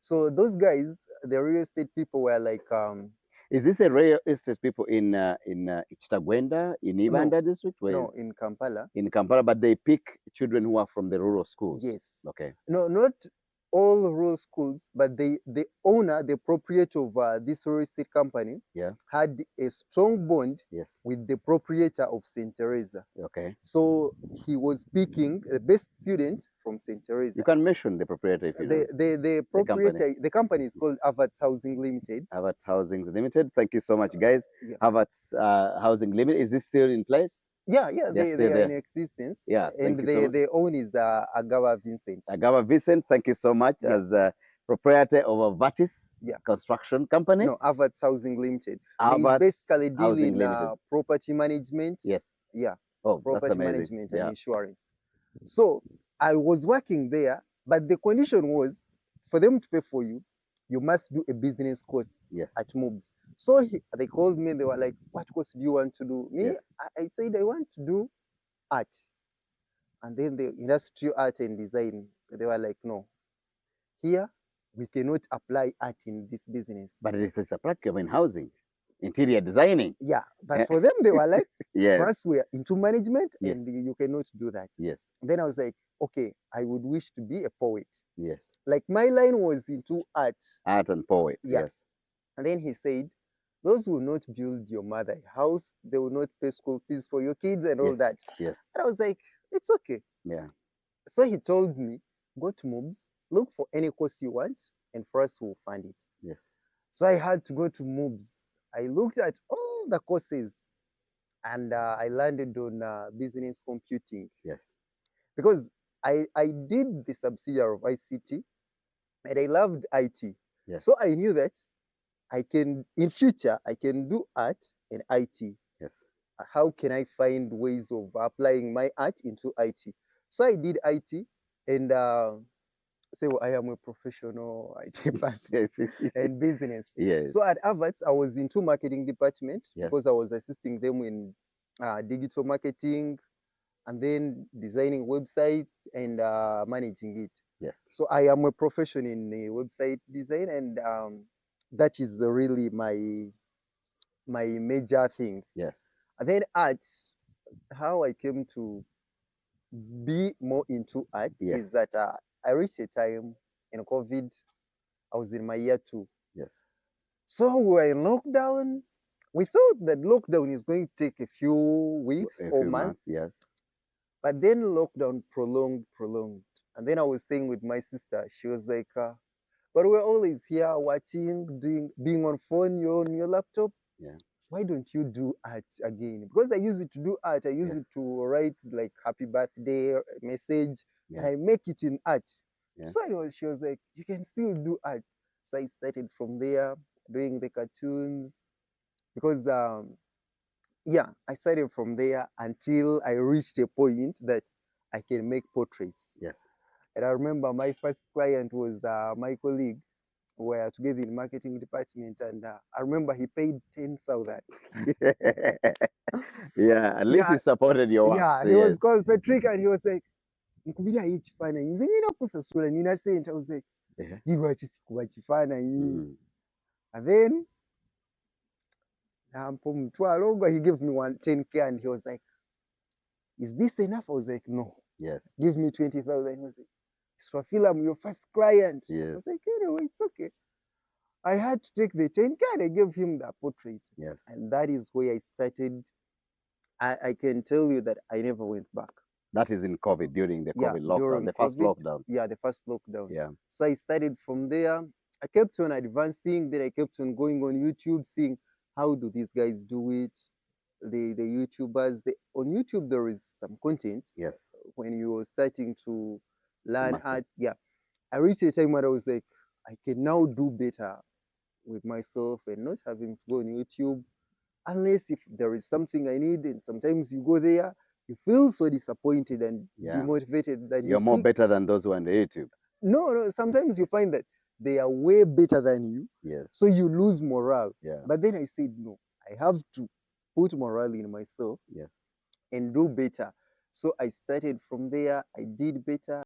So those guys, the real estate people, were like, Is this a real estate people in Kitagwenda, in no, Ibanda district? no, in Kampala. In Kampala, but they pick children who are from the rural schools. Yes. Okay. No, not all rural schools, but the owner, the proprietor of this real estate company, Yeah. had a strong bond Yes. with the proprietor of St. Teresa. Okay. So he was picking the best student from St. Teresa. You can mention the proprietor if you know. The proprietor, the company is called Harvard's Housing Limited. Harvard's Housing Limited. Thank you so much, guys. Yeah. Harvard's Housing Limited. Is this still in place? Yeah, they are there in existence. Yeah, and the own is Agawa Vincent. Agawa Vincent, thank you so much, Yeah. as a proprietor of a Vatis Yeah. construction company. No, Harvard's Housing Limited. They Harvard's basically deal Housing in Limited. Property management. Yes. Yeah. Oh, that's Property amazing. management Yeah. and insurance. So I was working there, but the condition was for them to pay for you, you must do a business course Yes. at MOBS. So they called me, they were like, what course do you want to do? Me, Yes. I said, I want to do art. And then the industrial art and design, they were like, no, here we cannot apply art in this business. But it is a practical in housing, interior designing. Yeah, but for them, they were like, Yes. for us, we are into management, Yes. and you cannot do that. Yes. Then I was like, okay, I would wish to be a poet. Yes. Like my line was into art. Art and poet. Yeah. Yes. And then he said, those will not build your mother a house. They will not pay school fees for your kids and all that. Yes. And I was like, it's okay. Yeah. So he told me, go to MOBS, look for any course you want, and for us, we'll fund it. Yes. So I had to go to MOBS. I looked at all the courses, and I landed on business computing. Yes. Because I did the subsidiary of ICT, and I loved IT. Yes. So I knew that I can, in future, I can do art and IT. Yes. How can I find ways of applying my art into IT? So I did IT, and so I am a professional IT person and business. Yes. So at Harvard, I was into marketing department. Yes. Because I was assisting them in digital marketing, and then designing website and managing it. Yes. So I am a professional in website design, and that is really my major thing. Yes. And then art, how I came to be more into art Yes. is that I reached a time in COVID, I was in my year 2. Yes. So we were in lockdown. We thought that lockdown is going to take a few weeks or months. Yes. But then lockdown prolonged. And then I was staying with my sister. She was like, but we're always here watching, being on phone, you're on your laptop. Yeah. Why don't you do art again? Because I use it to do art. I use it to write like happy birthday message, and I make it in art. Yeah. So she was like, you can still do art. So I started from there doing the cartoons, because I started from there until I reached a point that I can make portraits. Yes. And I remember my first client was my colleague. We were together in marketing department, and I remember he paid 10,000. Yeah, at least he supported your work. Yeah, he was called Patrick, and he was like, "Nkubira ekifaananyi nze ngenda kusasula nina sente." I was like, "Lwaki sikuba kifaananyi?" And then he gave me 10K, and he was like, "Is this enough?" I was like, "No." Yes. Give me 20,000. He was like, "It's for film, your first client." Yes. I was like, "Anyway, it's okay." I had to take the 10K, and I gave him the portrait. Yes. And that is where I started. I can tell you that I never went back. That is in COVID, during the COVID lockdown, the first lockdown. Yeah, the first lockdown. Yeah. So I started from there. I kept on advancing, then I kept on going on YouTube, seeing how do these guys do it. The YouTubers, on YouTube there is some content. Yes. When you were starting to learn art, I reached a time where I was like, I can now do better with myself and not having to go on YouTube, unless if there is something I need. And sometimes you go there, you feel so disappointed and demotivated that you're more better than those who are on the YouTube. No, sometimes you find that they are way better than you. Yes. So you lose morale. Yeah. But then I said, no, I have to put morale in myself. Yes. And do better. So I started from there. I did better.